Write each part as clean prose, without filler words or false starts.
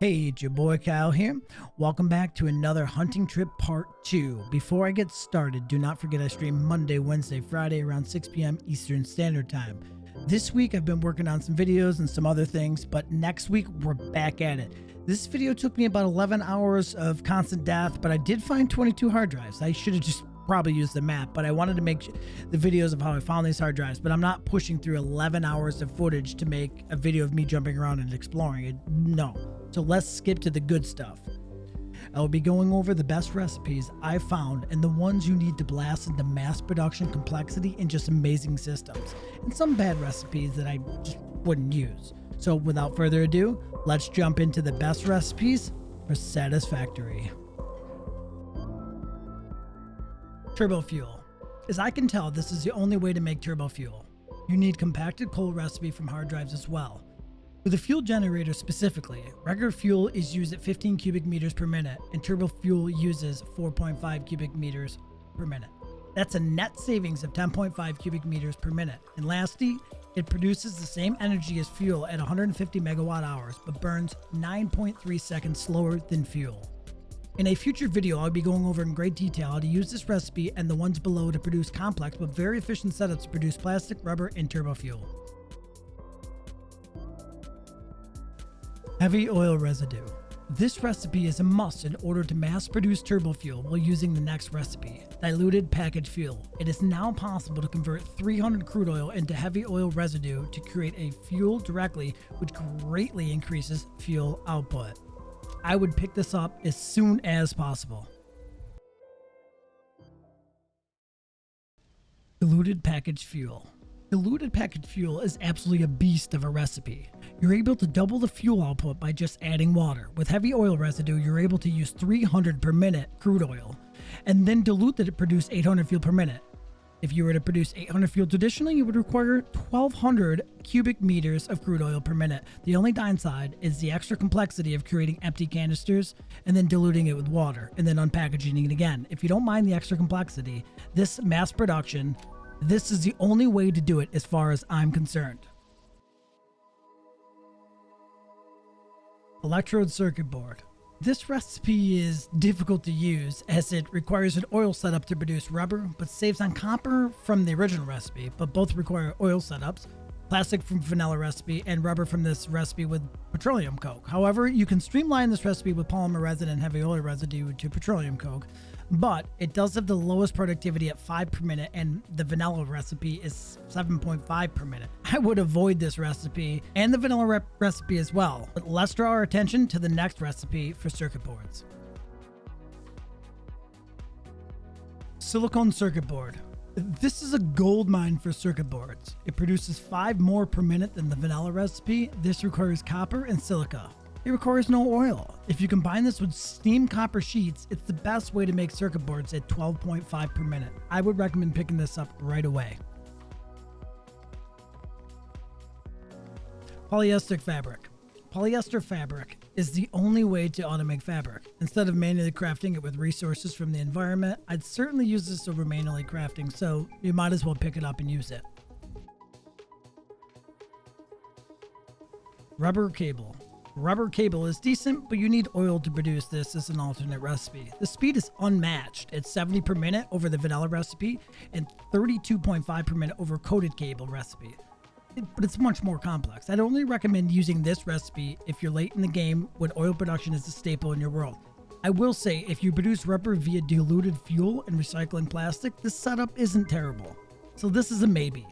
Hey, it's your boy Kyle here. Welcome back to another hunting trip part 2. Before I get started, do not forget I stream Monday, Wednesday, Friday around 6 p.m. Eastern Standard Time. This week I've been working on some videos and some other things, but next week we're back at it. This video took me about 11 hours of constant death, but I did find 22 hard drives. I should have just probably used the map, but I wanted to make the videos of how I found these hard drives, but I'm not pushing through 11 hours of footage to make a video of me jumping around and exploring it. No. So let's skip to the good stuff. I will be going over the best recipes I found and the ones you need to blast into mass production complexity and just amazing systems, and some bad recipes that I just wouldn't use. So without further ado, let's jump into the best recipes for Satisfactory. Turbo fuel. As I can tell, this is the only way to make turbo fuel. You need compacted coal recipe from hard drives as well. With a fuel generator specifically, regular fuel is used at 15 cubic meters per minute and turbo fuel uses 4.5 cubic meters per minute. That's a net savings of 10.5 cubic meters per minute. And lastly, it produces the same energy as fuel at 150 megawatt hours, but burns 9.3 seconds slower than fuel. In a future video, I'll be going over in great detail how to use this recipe and the ones below to produce complex but very efficient setups to produce plastic, rubber, and turbo fuel. Heavy oil residue. This recipe is a must in order to mass produce turbo fuel while using the next recipe, diluted packaged fuel. It is now possible to convert 300 crude oil into heavy oil residue to create a fuel directly, which greatly increases fuel output. I would pick this up as soon as possible. Diluted packaged fuel. Diluted packaged fuel is absolutely a beast of a recipe. You're able to double the fuel output by just adding water. With heavy oil residue, you're able to use 300 per minute crude oil, and then dilute it to produce 800 fuel per minute. If you were to produce 800 fuel traditionally, you would require 1,200 cubic meters of crude oil per minute. The only downside is the extra complexity of creating empty canisters and then diluting it with water and then unpackaging it again. If you don't mind the extra complexity, this mass production, this is the only way to do it as far as I'm concerned. Electrode circuit board. This recipe is difficult to use as it requires an oil setup to produce rubber, but saves on copper from the original recipe, but both require oil setups, plastic from vanilla recipe, and rubber from this recipe with petroleum coke. However, you can streamline this recipe with polymer resin and heavy oil residue to petroleum coke, but it does have the lowest productivity at 5 per minute, and the vanilla recipe is 7.5 per minute. I would avoid this recipe and the vanilla recipe as well, but let's draw our attention to the next recipe for circuit boards. Silicone circuit board. This is a gold mine for circuit boards. It produces 5 more per minute than the vanilla recipe. This requires copper and silica. It requires no oil. If you combine this with steam copper sheets, it's the best way to make circuit boards at 12.5 per minute. I would recommend picking this up right away. Polyester fabric. Polyester fabric is the only way to automate fabric. Instead of manually crafting it with resources from the environment, I'd certainly use this over manually crafting, so you might as well pick it up and use it. Rubber cable. Rubber cable is decent, but you need oil to produce this as an alternate recipe. The speed is unmatched at 70 per minute over the vanilla recipe and 32.5 per minute over coated cable recipe. But it's much more complex. I'd only recommend using this recipe if you're late in the game when oil production is a staple in your world. I will say, if you produce rubber via diluted fuel and recycling plastic, this setup isn't terrible. So this is a maybe.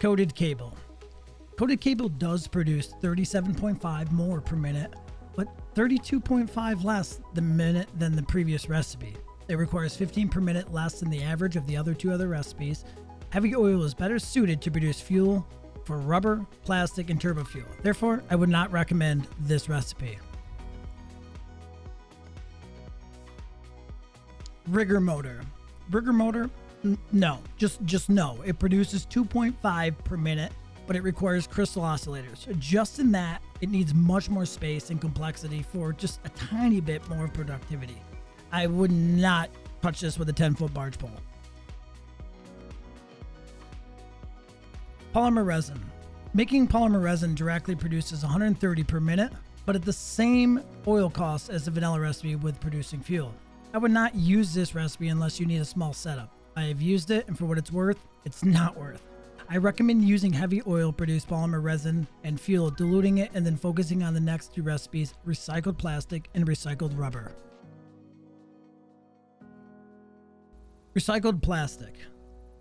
Coated cable. Coated cable does produce 37.5 more per minute, but 32.5 less the minute than the previous recipe. It requires 15 per minute less than the average of the other 2 recipes. Heavy oil is better suited to produce fuel for rubber, plastic, and turbo fuel. Therefore, I would not recommend this recipe. Rigger motor. Rigger motor, no, just no. It produces 2.5 per minute, but it requires crystal oscillators. Just in that, it needs much more space and complexity for just a tiny bit more productivity. I would not touch this with a 10-foot barge pole. Polymer resin. Making polymer resin directly produces 130 per minute, but at the same oil cost as the vanilla recipe with producing fuel. I would not use this recipe unless you need a small setup. I have used it, and for what it's worth, it's not worth. I recommend using heavy oil produced polymer resin and fuel, diluting it, and then focusing on the next two recipes, recycled plastic and recycled rubber. Recycled plastic.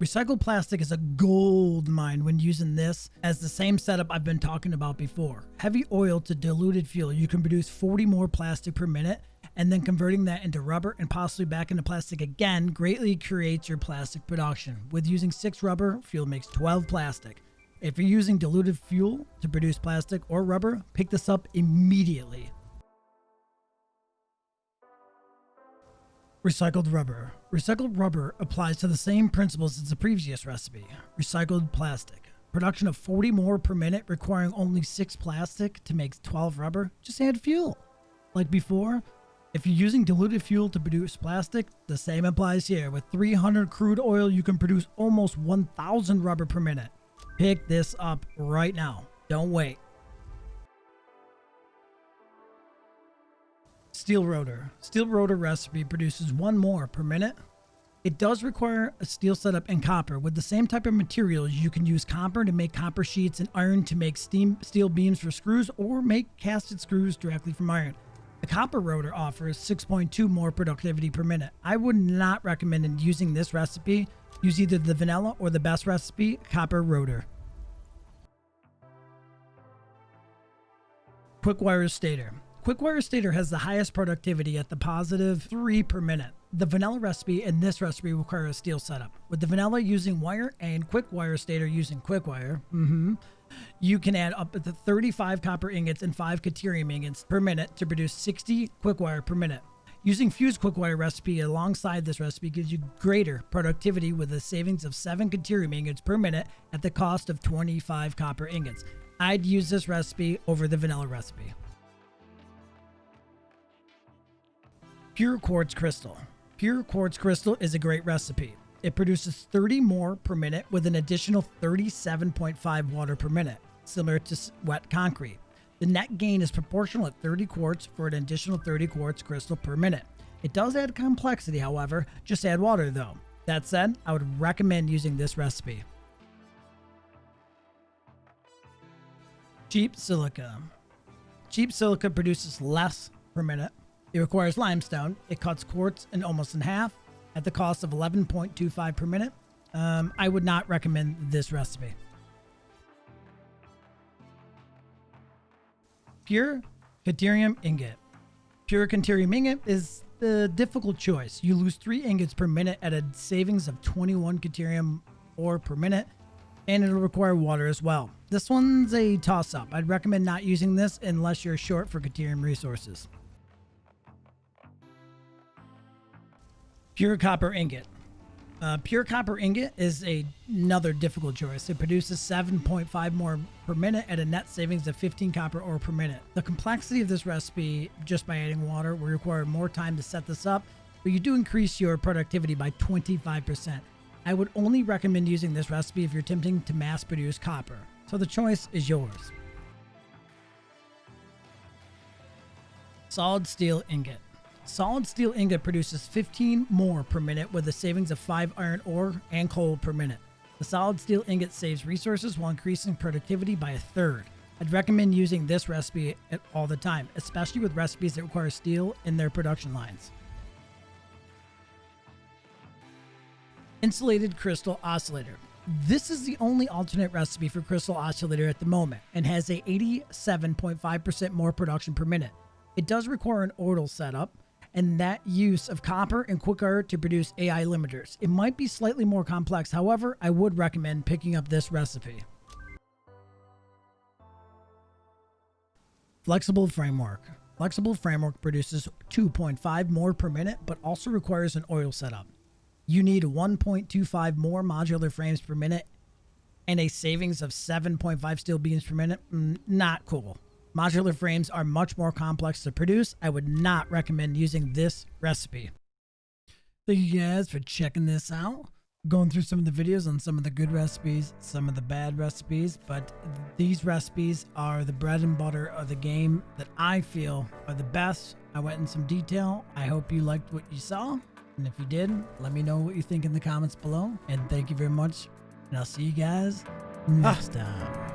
Recycled plastic is a gold mine when using this as the same setup I've been talking about before. Heavy oil to diluted fuel, you can produce 40 more plastic per minute, and then converting that into rubber and possibly back into plastic again greatly creates your plastic production. With using 6 rubber, fuel makes 12 plastic. If you're using diluted fuel to produce plastic or rubber, pick this up immediately. Recycled rubber. Recycled rubber applies to the same principles as the previous recipe. Recycled plastic. Production of 40 more per minute, requiring only 6 plastic to make 12 rubber. Just add fuel. Like before, if you're using diluted fuel to produce plastic, the same applies here. With 300 crude oil, you can produce almost 1,000 rubber per minute. Pick this up right now. Don't wait. Steel rotor. Steel rotor recipe produces 1 more per minute. It does require a steel setup and copper. With the same type of materials, you can use copper to make copper sheets and iron to make steel beams for screws, or make casted screws directly from iron. The copper rotor offers 6.2 more productivity per minute. I would not recommend using this recipe. Use either the vanilla or the best recipe, copper rotor. Quick wire stator. Quick wire stator has the highest productivity at the positive 3 per minute. The vanilla recipe and this recipe require a steel setup. With the vanilla using wire and quick wire stator using quick wire, you can add up to 35 copper ingots and 5 deuterium ingots per minute to produce 60 quick wire per minute. Using fused quick wire recipe alongside this recipe gives you greater productivity with a savings of 7 deuterium ingots per minute at the cost of 25 copper ingots. I'd use this recipe over the vanilla recipe. Pure quartz crystal. Pure quartz crystal is a great recipe. It produces 30 more per minute with an additional 37.5 water per minute, similar to wet concrete. The net gain is proportional at 30 quarts for an additional 30 quartz crystal per minute. It does add complexity, however. Just add water though. That said, I would recommend using this recipe. Cheap silica. Cheap silica produces less per minute. It requires limestone. It cuts quartz in almost in half at the cost of 11.25 per minute. I would not recommend this recipe. Pure deuterium ingot. Pure deuterium ingot is the difficult choice. You lose 3 ingots per minute at a savings of 21 deuterium ore per minute, and it'll require water as well. This one's a toss-up. I'd recommend not using this unless you're short for deuterium resources. Pure copper ingot. Pure copper ingot is another difficult choice. It produces 7.5 more per minute at a net savings of 15 copper ore per minute. The complexity of this recipe, just by adding water, will require more time to set this up, but you do increase your productivity by 25%. I would only recommend using this recipe if you're attempting to mass produce copper. So the choice is yours. Solid steel ingot. Solid steel ingot produces 15 more per minute with a savings of 5 iron ore and coal per minute. The solid steel ingot saves resources while increasing productivity by 1/3. I'd recommend using this recipe all the time, especially with recipes that require steel in their production lines. Insulated crystal oscillator. This is the only alternate recipe for crystal oscillator at the moment and has a 87.5% more production per minute. It does require an orbital setup and that use of copper and quick wire to produce AI limiters. It might be slightly more complex, however, I would recommend picking up this recipe. Flexible framework. Flexible framework produces 2.5 more per minute, but also requires an oil setup. You need 1.25 more modular frames per minute and a savings of 7.5 steel beams per minute. Not cool. Modular frames are much more complex to produce. I would not recommend using this recipe. Thank you guys for checking this out. going through some of the videos on some of the good recipes, some of the bad recipes, but these recipes are the bread and butter of the game that I feel are the best. I went in some detail. I hope you liked what you saw. And if you did, let me know what you think in the comments below. And thank you very much. And I'll see you guys next time.